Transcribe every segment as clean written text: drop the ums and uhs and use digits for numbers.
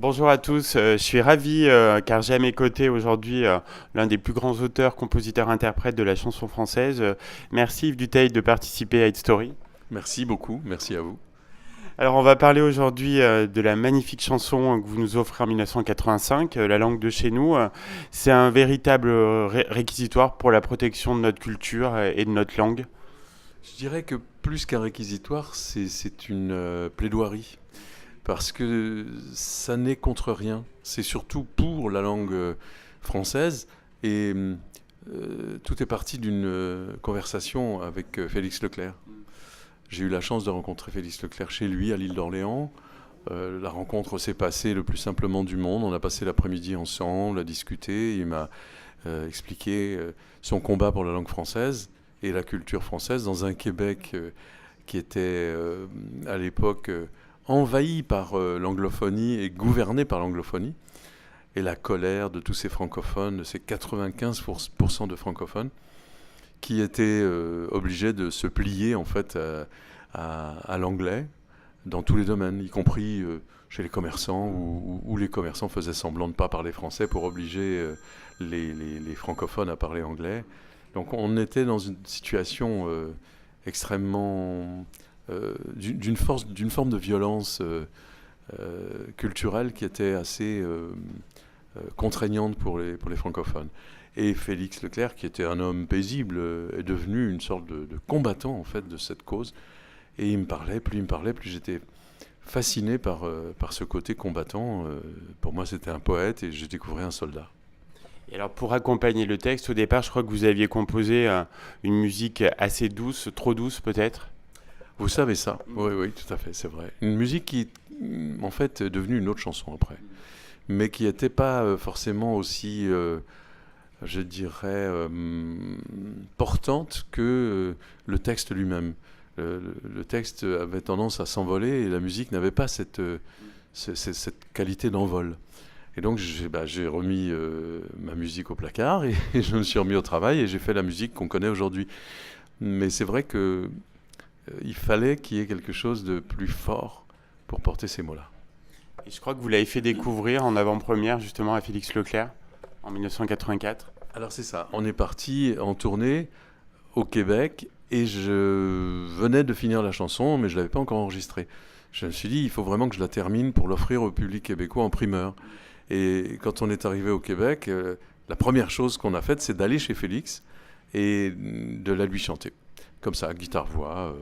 Bonjour à tous, je suis ravi car j'ai à mes côtés aujourd'hui l'un des plus grands auteurs, compositeurs, interprètes de la chanson française. Merci Yves Duteil de participer à Hit Story. Merci beaucoup, merci à vous. Alors on va parler aujourd'hui de la magnifique chanson que vous nous offrez en 1985, La langue de chez nous. C'est un véritable réquisitoire pour la protection de notre culture et de notre langue. Je dirais que plus qu'un réquisitoire, c'est une plaidoirie. Parce que ça n'est contre rien. C'est surtout pour la langue française. Et tout est parti d'une conversation avec Félix Leclerc. J'ai eu la chance de rencontrer Félix Leclerc chez lui, à l'île d'Orléans. La rencontre s'est passée le plus simplement du monde. On a passé l'après-midi ensemble, à discuter. Il m'a expliqué son combat pour la langue française et la culture française dans un Québec qui était à l'époque envahi par l'anglophonie et gouverné par l'anglophonie. Et la colère de tous ces francophones, de ces 95% de francophones, qui étaient obligés de se plier en fait à l'anglais dans tous les domaines, y compris chez les commerçants, où les commerçants faisaient semblant de ne pas parler français pour obliger les francophones à parler anglais. Donc on était dans une situation extrêmement d'une forme de violence culturelle qui était assez contraignante pour les francophones. Et Félix Leclerc, qui était un homme paisible, est devenu une sorte de combattant en fait de cette cause. Et il me parlait, plus j'étais fasciné par ce côté combattant. Pour moi, c'était un poète et j'ai découvert un soldat. Et alors pour accompagner le texte, au départ, je crois que vous aviez composé une musique assez douce, trop douce peut-être. Vous savez ça? Oui, oui, tout à fait, c'est vrai. Une musique qui, en fait, est devenue une autre chanson après, mais qui n'était pas forcément aussi, je dirais, portante que le texte lui-même. Le texte avait tendance à s'envoler et la musique n'avait pas cette qualité d'envol. Et donc j'ai remis ma musique au placard et je me suis remis au travail et j'ai fait la musique qu'on connaît aujourd'hui. Mais c'est vrai que il fallait qu'il y ait quelque chose de plus fort pour porter ces mots-là. Et je crois que vous l'avez fait découvrir en avant-première justement à Félix Leclerc en 1984. Alors c'est ça, on est parti en tournée au Québec et je venais de finir la chanson mais je ne l'avais pas encore enregistrée. Je me suis dit, il faut vraiment que je la termine pour l'offrir au public québécois en primeur. Et quand on est arrivé au Québec, la première chose qu'on a faite, c'est d'aller chez Félix et de la lui chanter. Comme ça, guitare-voix,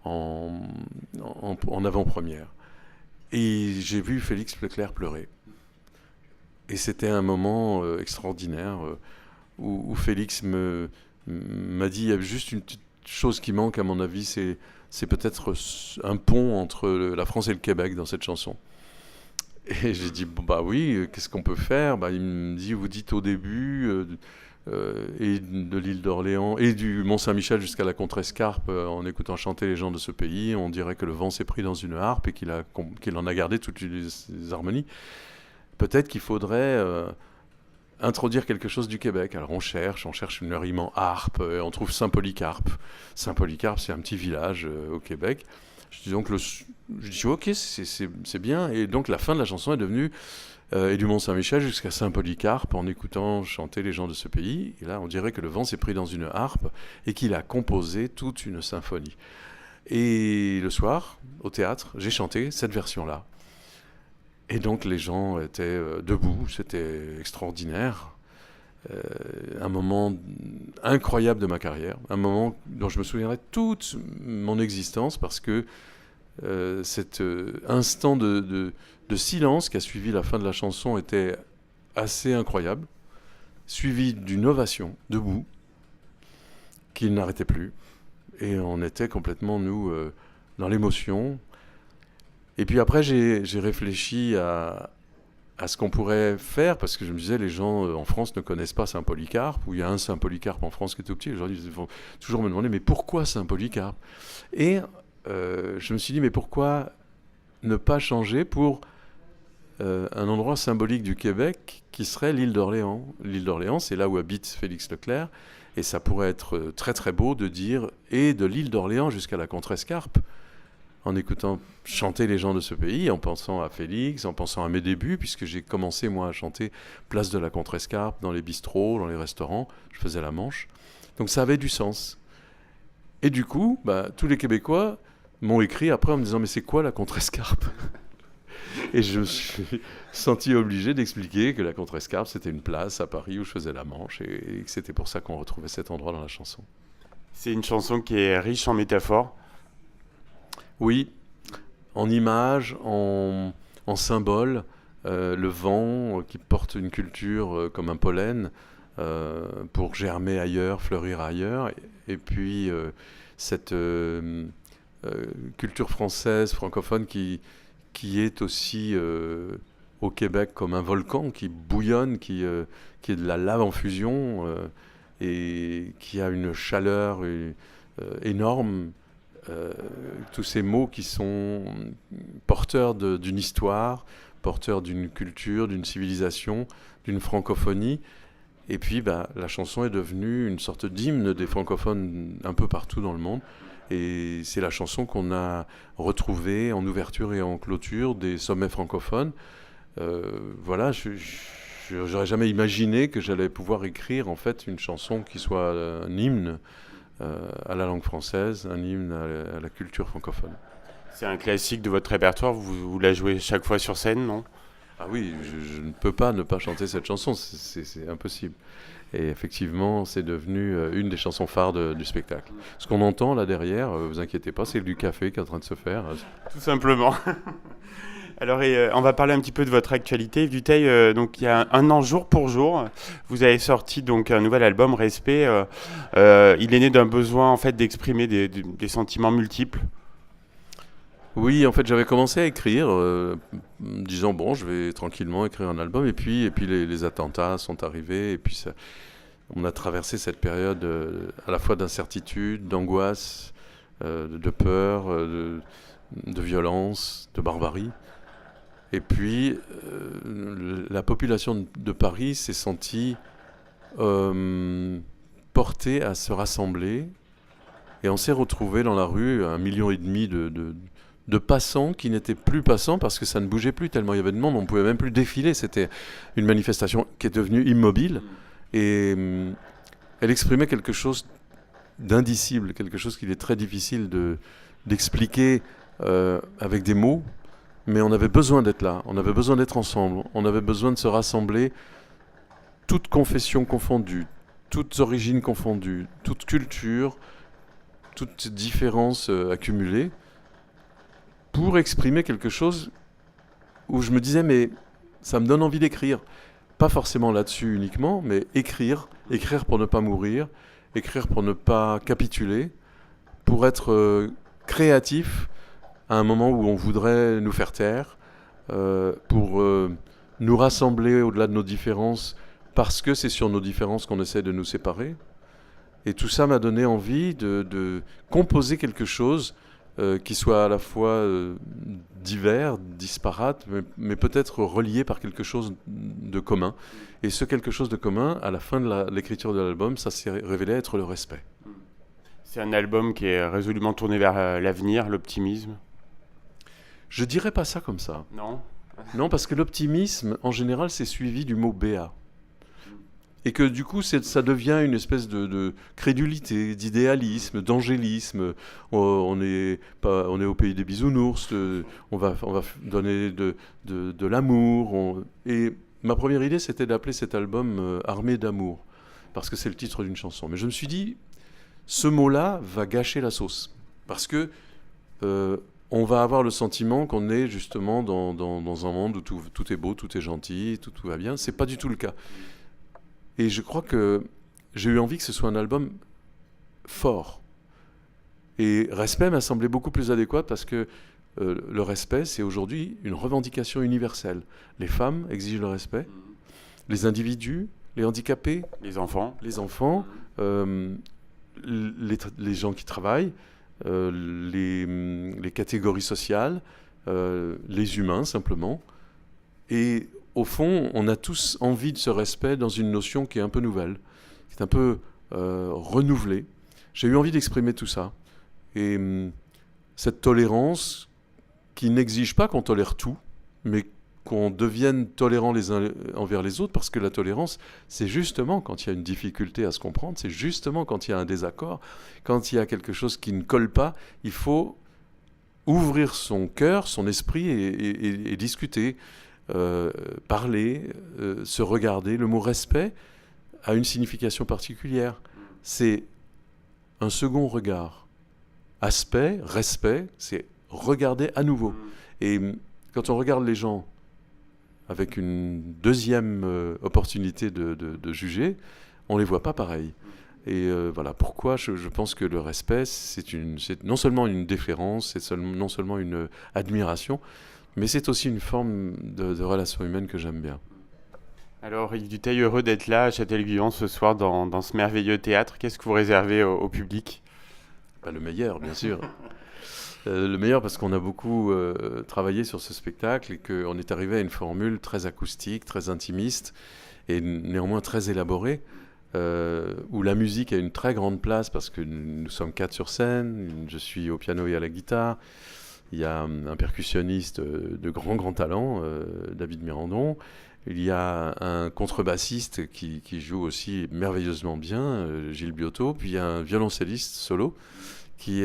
en avant-première. Et j'ai vu Félix Leclerc pleurer. Et c'était un moment extraordinaire où Félix m'a dit, il y a juste une petite chose qui manque à mon avis, c'est peut-être un pont entre la France et le Québec dans cette chanson. Et j'ai dit, bah oui, qu'est-ce qu'on peut faire? Il me dit, vous dites au début, et de l'île d'Orléans, et du Mont-Saint-Michel jusqu'à la Contrescarpe, en écoutant chanter les gens de ce pays, on dirait que le vent s'est pris dans une harpe et qu'il en a gardé toutes les harmonies. Peut-être qu'il faudrait introduire quelque chose du Québec. Alors on cherche une rime en harpe, et on trouve Saint-Polycarpe. Saint-Polycarpe, c'est un petit village au Québec. Je dis ok, c'est bien. Et donc la fin de la chanson est devenue et du Mont-Saint-Michel jusqu'à Saint-Polycarpe en écoutant chanter les gens de ce pays. Et là, on dirait que le vent s'est pris dans une harpe et qu'il a composé toute une symphonie. Et le soir, au théâtre, j'ai chanté cette version-là. Et donc les gens étaient debout, c'était extraordinaire. Un moment incroyable de ma carrière, un moment dont je me souviendrai toute mon existence parce que cet instant de silence qui a suivi la fin de la chanson était assez incroyable, suivi d'une ovation debout qui n'arrêtait plus. Et on était complètement, nous, dans l'émotion. Et puis après, j'ai réfléchi à ce qu'on pourrait faire, parce que je me disais, les gens en France ne connaissent pas Saint-Polycarpe, ou il y a un Saint-Polycarpe en France qui est tout petit. Les gens vont toujours me demander, mais pourquoi Saint-Polycarpe? Et je me suis dit, mais pourquoi ne pas changer pour un endroit symbolique du Québec qui serait l'île d'Orléans? L'île d'Orléans, c'est là où habite Félix Leclerc, et ça pourrait être très très beau de dire, et de l'île d'Orléans jusqu'à la Contrescarpe, en écoutant chanter les gens de ce pays, en pensant à Félix, en pensant à mes débuts, puisque j'ai commencé moi à chanter place de la Contrescarpe, dans les bistrots, dans les restaurants, je faisais la manche. Donc ça avait du sens. Et du coup, tous les Québécois m'ont écrit après en me disant « Mais c'est quoi la Contrescarpe ?» Et je me suis senti obligé d'expliquer que la Contrescarpe, c'était une place à Paris où je faisais la manche et que c'était pour ça qu'on retrouvait cet endroit dans la chanson. C'est une chanson qui est riche en métaphores. Oui, en images, en symboles, le vent qui porte une culture comme un pollen pour germer ailleurs, fleurir ailleurs, et puis cette culture française, francophone qui est aussi au Québec comme un volcan qui bouillonne, qui est de la lave en fusion et qui a une chaleur énorme. Tous ces mots qui sont porteurs d'une histoire, porteurs d'une culture, d'une civilisation, d'une francophonie. Et puis la chanson est devenue une sorte d'hymne des francophones un peu partout dans le monde. Et c'est la chanson qu'on a retrouvée en ouverture et en clôture des sommets francophones. Voilà, j'aurais jamais imaginé que j'allais pouvoir écrire en fait une chanson qui soit un hymne à la langue française, un hymne à la culture francophone. C'est un classique de votre répertoire, vous la jouez chaque fois sur scène, non? Ah oui, je ne peux pas ne pas chanter cette chanson, c'est impossible. Et effectivement, c'est devenu une des chansons phares du spectacle. Ce qu'on entend là derrière, vous inquiétez pas, c'est du café qui est en train de se faire. Tout simplement. Alors, on va parler un petit peu de votre actualité. Yves Dutheil, donc il y a un an jour pour jour, vous avez sorti donc un nouvel album, Respect. Il est né d'un besoin en fait d'exprimer des sentiments multiples. Oui, en fait, j'avais commencé à écrire, disant bon, je vais tranquillement écrire un album, et puis les attentats sont arrivés, et puis on a traversé cette période à la fois d'incertitude, d'angoisse, de peur, de violence, de barbarie. Et puis, la population de Paris s'est sentie portée à se rassembler. Et on s'est retrouvé dans la rue 1,5 million de passants qui n'étaient plus passants parce que ça ne bougeait plus tellement il y avait de monde. On ne pouvait même plus défiler. C'était une manifestation qui est devenue immobile. Et elle exprimait quelque chose d'indicible, quelque chose qu'il est très difficile d'expliquer avec des mots. Mais on avait besoin d'être là, on avait besoin d'être ensemble, on avait besoin de se rassembler, toutes confessions confondues, toutes origines confondues, toute culture, toutes différences accumulées, pour exprimer quelque chose où je me disais, mais ça me donne envie d'écrire. Pas forcément là-dessus uniquement, mais écrire pour ne pas mourir, écrire pour ne pas capituler, pour être créatif, à un moment où on voudrait nous faire taire, pour nous rassembler au-delà de nos différences, parce que c'est sur nos différences qu'on essaie de nous séparer. Et tout ça m'a donné envie de composer quelque chose qui soit à la fois divers, disparate, mais peut-être relié par quelque chose de commun. Et ce quelque chose de commun, à la fin de l'écriture de l'album, ça s'est révélé être le respect. C'est un album qui est résolument tourné vers l'avenir, l'optimisme. Je dirais pas ça comme ça. Non. Non, parce que l'optimisme, en général, c'est suivi du mot béat. Et que du coup, ça devient une espèce de crédulité, d'idéalisme, d'angélisme. On est au pays des bisounours, on va donner de l'amour. Et ma première idée, c'était d'appeler cet album Armée d'amour, parce que c'est le titre d'une chanson. Mais je me suis dit, ce mot-là va gâcher la sauce. Parce que on va avoir le sentiment qu'on est justement dans un monde où tout est beau, tout est gentil, tout va bien. C'est pas du tout le cas. Et je crois que j'ai eu envie que ce soit un album fort. Et respect m'a semblé beaucoup plus adéquat parce que le respect, c'est aujourd'hui une revendication universelle. Les femmes exigent le respect, les individus, les handicapés, les enfants, les gens qui travaillent, les catégories sociales, les humains simplement. Et au fond, on a tous envie de ce respect dans une notion qui est un peu nouvelle, qui est un peu renouvelée. J'ai eu envie d'exprimer tout ça. Et cette tolérance qui n'exige pas qu'on tolère tout, mais qu'on devienne tolérants les uns envers les autres, parce que la tolérance, c'est justement quand il y a une difficulté à se comprendre, c'est justement quand il y a un désaccord, quand il y a quelque chose qui ne colle pas, il faut ouvrir son cœur, son esprit et discuter, parler, se regarder. Le mot respect a une signification particulière. C'est un second regard. Aspect, respect, c'est regarder à nouveau. Et quand on regarde les gens avec une deuxième opportunité de juger, on ne les voit pas pareil. Et voilà pourquoi je pense que le respect, c'est non seulement une déférence, non seulement une admiration, mais c'est aussi une forme de relation humaine que j'aime bien. Alors, Yves Dutheil, heureux d'être là à Châtel-Guyon ce soir dans ce merveilleux théâtre. Qu'est-ce que vous réservez au public ? Le meilleur, bien sûr. Le meilleur parce qu'on a beaucoup travaillé sur ce spectacle et qu'on est arrivé à une formule très acoustique, très intimiste et néanmoins très élaborée, où la musique a une très grande place parce que nous sommes 4 sur scène, je suis au piano et à la guitare, il y a un percussionniste de grand talent, David Mirandon, il y a un contrebassiste qui joue aussi merveilleusement bien, Gilles Biotto, puis il y a un violoncelliste solo qui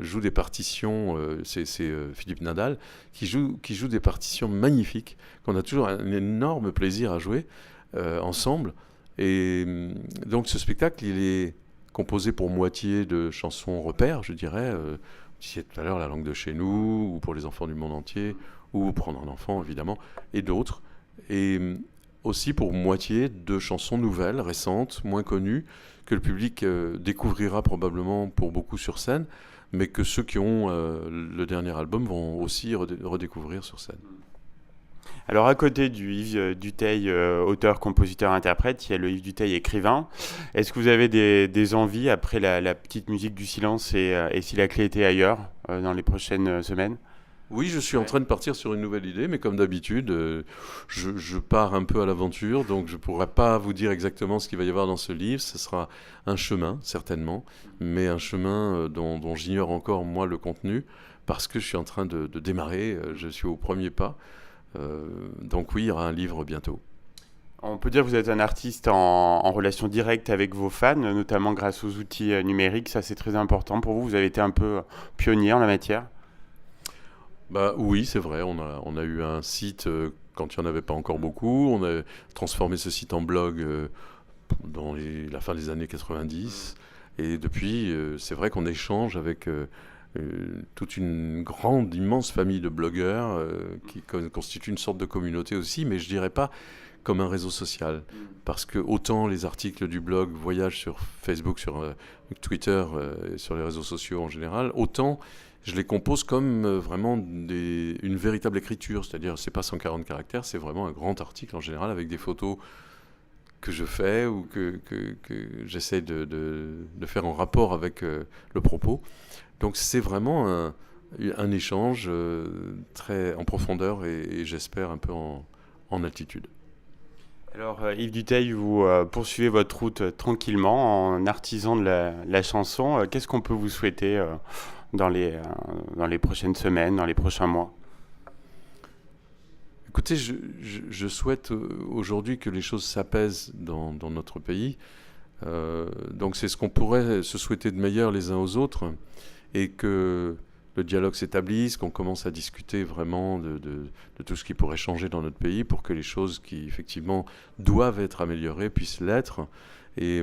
joue des partitions, c'est Philippe Nadal, qui joue des partitions magnifiques, qu'on a toujours un énorme plaisir à jouer ensemble. Et donc ce spectacle, il est composé pour moitié de chansons repères, je dirais, vous disiez tout à l'heure La langue de chez nous, ou Pour les enfants du monde entier, ou Prendre un enfant, évidemment, et d'autres. Et aussi pour moitié de chansons nouvelles, récentes, moins connues, que le public découvrira probablement pour beaucoup sur scène, mais que ceux qui ont le dernier album vont aussi redécouvrir sur scène. Alors à côté du Yves Dutheil, auteur, compositeur, interprète, il y a le Yves Dutheil, écrivain. Est-ce que vous avez des envies après la petite musique du silence et si la clé était ailleurs dans les prochaines semaines ? Oui, je suis en train de partir sur une nouvelle idée, mais comme d'habitude, je pars un peu à l'aventure, donc je ne pourrai pas vous dire exactement ce qu'il va y avoir dans ce livre. Ce sera un chemin, certainement, mais un chemin dont j'ignore encore, moi, le contenu, parce que je suis en train de démarrer, je suis au premier pas. Donc oui, il y aura un livre bientôt. On peut dire que vous êtes un artiste en relation directe avec vos fans, notamment grâce aux outils numériques. Ça, c'est très important pour vous. Vous avez été un peu pionnier en la matière. Oui, c'est vrai. On a eu un site quand il n'y en avait pas encore beaucoup. On a transformé ce site en blog dans la fin des années 90. Et depuis, c'est vrai qu'on échange avec toute une grande, immense famille de blogueurs qui constitue une sorte de communauté aussi, mais je dirais pas comme un réseau social. Parce que autant les articles du blog voyagent sur Facebook, sur Twitter, sur les réseaux sociaux en général, autant je les compose comme vraiment une véritable écriture. C'est-à-dire, c'est pas 140 caractères, c'est vraiment un grand article en général avec des photos que je fais ou que j'essaie de faire en rapport avec le propos. Donc c'est vraiment un échange très en profondeur et j'espère un peu en altitude. Alors Yves Dutheil, vous poursuivez votre route tranquillement en artisan de la chanson. Qu'est-ce qu'on peut vous souhaiter dans les prochaines semaines, dans les prochains mois ? Écoutez, je souhaite aujourd'hui que les choses s'apaisent dans notre pays. Donc c'est ce qu'on pourrait se souhaiter de meilleur les uns aux autres et que le dialogue s'établisse, qu'on commence à discuter vraiment de tout ce qui pourrait changer dans notre pays pour que les choses qui effectivement doivent être améliorées puissent l'être et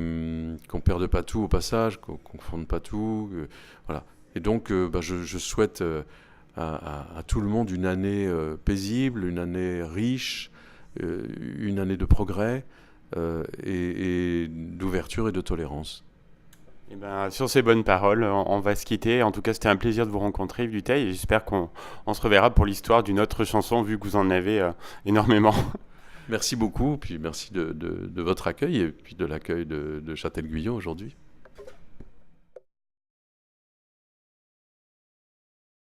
qu'on ne perde pas tout au passage, qu'on ne confonde pas tout. Voilà. Et donc je souhaite à tout le monde une année paisible, une année riche, une année de progrès et d'ouverture et de tolérance. Et sur ces bonnes paroles, on va se quitter. En tout cas, c'était un plaisir de vous rencontrer, Yves Dutheil, et j'espère qu'on se reverra pour l'histoire d'une autre chanson, vu que vous en avez énormément. Merci beaucoup, puis merci de votre accueil et puis de l'accueil de Châtel-Guyon aujourd'hui.